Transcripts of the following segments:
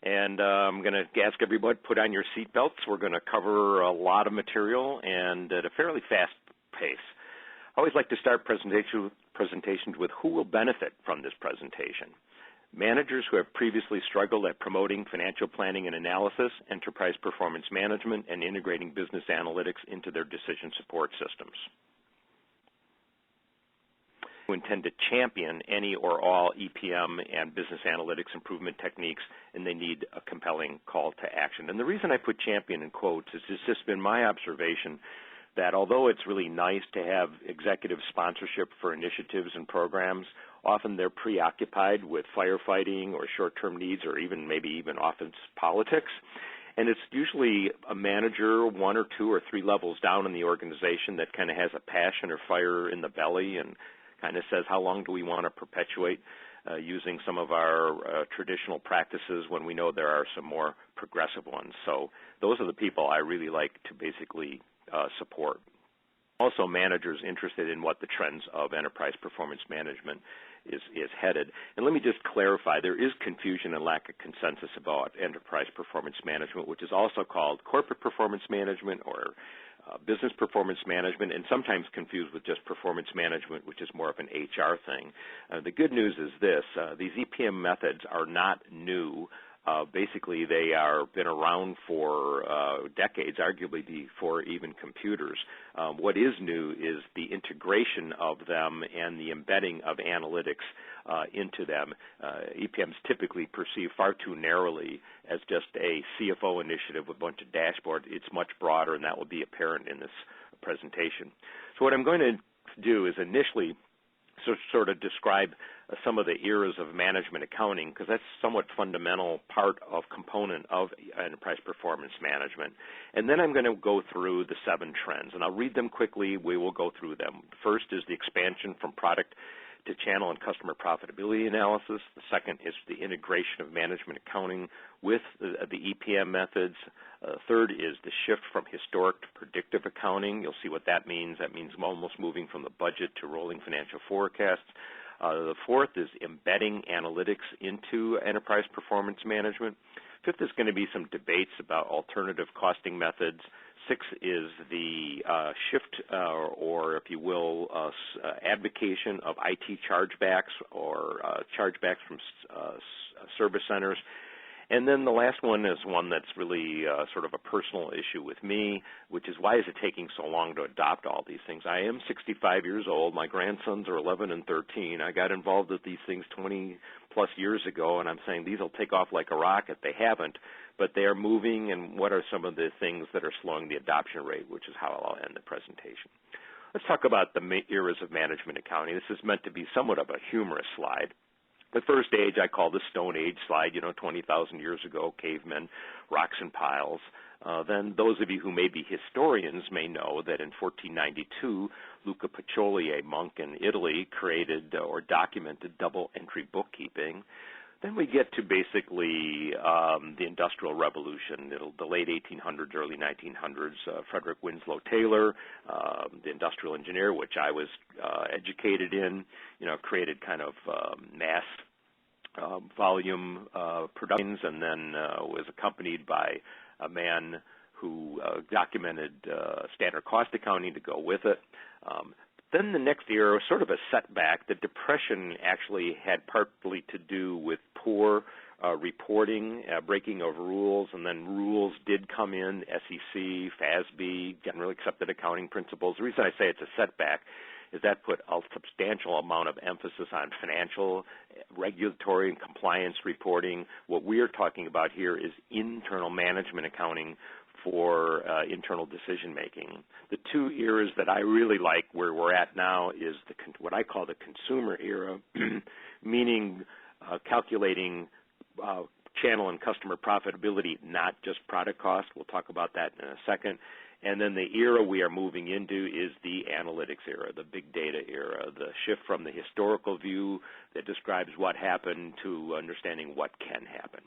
And I'm going to ask everybody to put on your seatbelts. We're going to cover a lot of material and at a fairly fast pace. I always like to start presentations with who will benefit from this presentation. Managers who have previously struggled at promoting financial planning and analysis, enterprise performance management, and integrating business analytics into their decision support systems. Who intend to champion any or all EPM and business analytics improvement techniques, and they need a compelling call to action. And the reason I put champion in quotes is it's just been my observation that although it's really nice to have executive sponsorship for initiatives and programs, often they're preoccupied with firefighting or short-term needs or maybe even office politics. And it's usually a manager 1 or 2 or 3 levels down in the organization that kind of has a passion or fire in the belly and kind of says, how long do we want to perpetuate using some of our traditional practices when we know there are some more progressive ones. So those are the people I really like to basically support. Also, managers interested in what the trends of enterprise performance management is headed. And let me just clarify, there is confusion and lack of consensus about enterprise performance management, which is also called corporate performance management or business performance management, and sometimes confused with just performance management, which is more of an HR thing. The good news is this, these EPM methods are not new. Basically, they are been around for decades, arguably before even computers. What is new is the integration of them and the embedding of analytics into them. EPMs typically perceived far too narrowly as just a CFO initiative with a bunch of dashboards. It's much broader, and that will be apparent in this presentation. So what I'm going to do is initially sort of describe some of the eras of management accounting, because that's somewhat fundamental component of enterprise performance management. And then I'm going to go through the 7 trends, and I'll read them quickly. We will go through them. First is the expansion from product to channel and customer profitability analysis. The second is the integration of management accounting with the EPM methods. Third is the shift from historic to predictive accounting. You'll see what that means. That means almost moving from the budget to rolling financial forecasts. The fourth is embedding analytics into enterprise performance management. Fifth is going to be some debates about alternative costing methods. Sixth is the shift, or if you will, advocation of IT chargebacks or chargebacks from service centers. And then the last one is one that's really sort of a personal issue with me, which is why is it taking so long to adopt all these things? I am 65 years old. My grandsons are 11 and 13. I got involved with these things 20-plus years ago, and I'm saying these will take off like a rocket. They haven't, but they are moving, and what are some of the things that are slowing the adoption rate, which is how I'll end the presentation. Let's talk about the eras of management accounting. This is meant to be somewhat of a humorous slide. The first age I call the Stone Age slide, 20,000 years ago, cavemen, rocks and piles. Then those of you who may be historians may know that in 1492, Luca Pacioli, a monk in Italy, created or documented double entry bookkeeping. Then we get to basically the Industrial Revolution, the late 1800s, early 1900s. Frederick Winslow Taylor, the industrial engineer, which I was educated in, created kind of mass volume productions, and then was accompanied by a man who documented standard cost accounting to go with it. Then the next era was sort of a setback. The Depression actually had partly to do with poor reporting, breaking of rules, and then rules did come in, SEC, FASB, generally accepted accounting principles. The reason I say it's a setback is that put a substantial amount of emphasis on financial, regulatory, and compliance reporting. What we are talking about here is internal management accounting for internal decision-making. The 2 eras that I really like where we're at now is what I call the consumer era, meaning calculating channel and customer profitability, not just product cost. We'll talk about that in a second. And then the era we are moving into is the analytics era, the big data era, the shift from the historical view that describes what happened to understanding what can happen.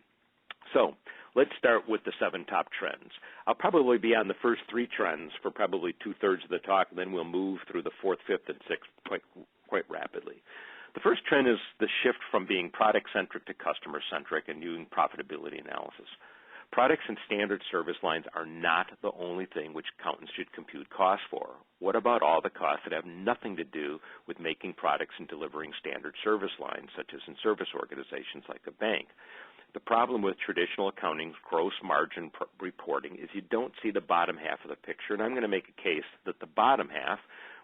So let's start with the 7 top trends. I'll probably be on the first 3 trends for probably 2/3 of the talk, and then we'll move through the 4th, 5th, and 6th quite rapidly. The first trend is the shift from being product-centric to customer-centric and doing profitability analysis. Products and standard service lines are not the only thing which accountants should compute costs for. What about all the costs that have nothing to do with making products and delivering standard service lines, such as in service organizations like a bank? The problem with traditional accounting's gross margin reporting is you don't see the bottom half of the picture, and I'm going to make a case that the bottom half,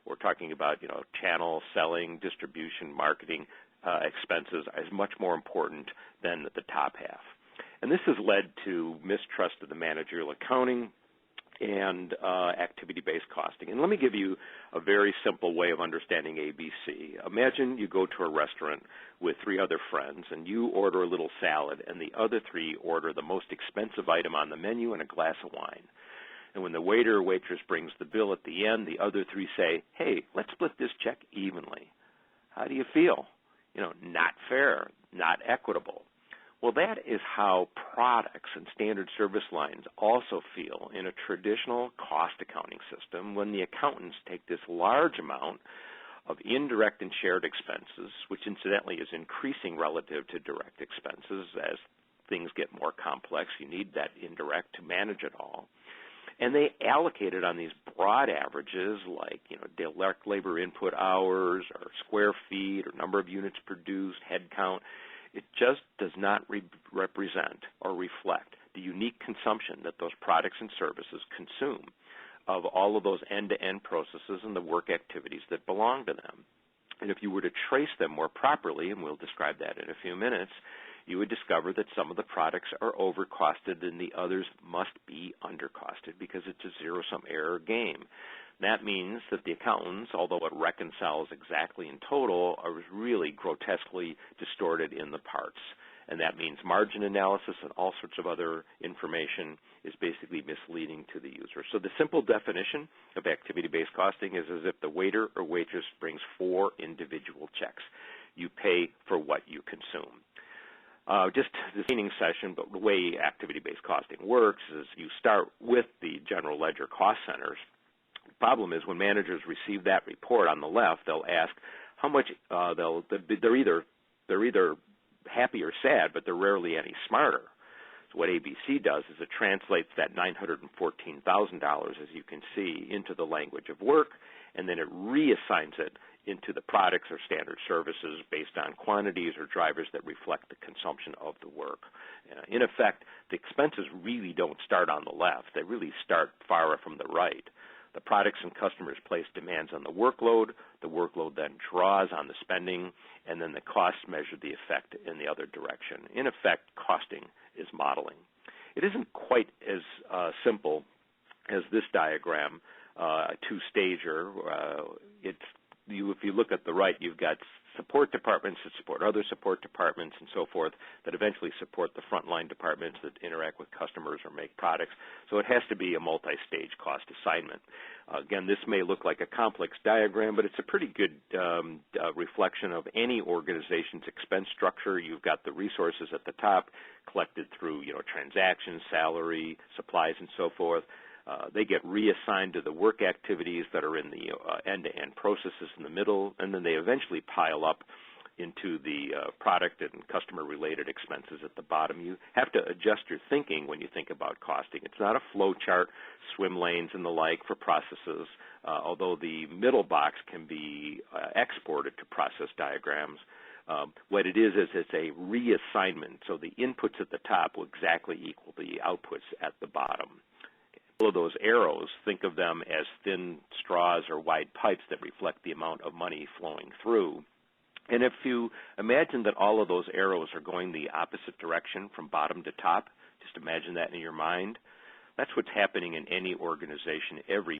we're talking about, channel, selling, distribution, marketing expenses, is much more important than the top half. And this has led to mistrust of the managerial accounting and activity-based costing. And let me give you a very simple way of understanding ABC. Imagine you go to a restaurant with 3 other friends, and you order a little salad, and the other 3 order the most expensive item on the menu and a glass of wine. And when the waiter or waitress brings the bill at the end, the other 3 say, hey, let's split this check evenly. How do you feel? Not fair, not equitable. Well, that is how products and standard service lines also feel in a traditional cost accounting system when the accountants take this large amount of indirect and shared expenses, which incidentally is increasing relative to direct expenses. As things get more complex, you need that indirect to manage it all. And they allocate it on these broad averages like, direct labor input hours or square feet or number of units produced, head count. It just does not represent or reflect the unique consumption that those products and services consume of all of those end-to-end processes and the work activities that belong to them. And if you were to trace them more properly, and we'll describe that in a few minutes, you would discover that some of the products are overcosted and the others must be undercosted because it's a zero-sum error game. That means that the accountants, although it reconciles exactly in total, are really grotesquely distorted in the parts. And that means margin analysis and all sorts of other information is basically misleading to the user. So the simple definition of activity-based costing is as if the waiter or waitress brings 4 individual checks. You pay for what you consume. Just the training session, but the way activity-based costing works is you start with the general ledger cost centers. The problem is when managers receive that report on the left, they'll ask how much they're either happy or sad, but they're rarely any smarter. So what ABC does is it translates that $914,000, as you can see, into the language of work, and then it reassigns it into the products or standard services based on quantities or drivers that reflect the consumption of the work. In effect, the expenses really don't start on the left. They really start far from the right. The products and customers place demands on the workload then draws on the spending, and then the costs measure the effect in the other direction. In effect, costing is modeling. It isn't quite as simple as this diagram, a 2-stager. If you look at the right, you've got support departments that support other support departments and so forth that eventually support the frontline departments that interact with customers or make products. So it has to be a multi-stage cost assignment. Again, this may look like a complex diagram, but it's a pretty good reflection of any organization's expense structure. You've got the resources at the top collected through transactions, salary, supplies, and so forth. They get reassigned to the work activities that are in the end-to-end processes in the middle, and then they eventually pile up into the product and customer-related expenses at the bottom. You have to adjust your thinking when you think about costing. It's not a flow chart, swim lanes, and the like for processes, although the middle box can be exported to process diagrams. What it is it's a reassignment, so the inputs at the top will exactly equal the outputs at the bottom. All of those arrows, think of them as thin straws or wide pipes that reflect the amount of money flowing through. And if you imagine that all of those arrows are going the opposite direction from bottom to top, just imagine that in your mind. That's what's happening in any organization every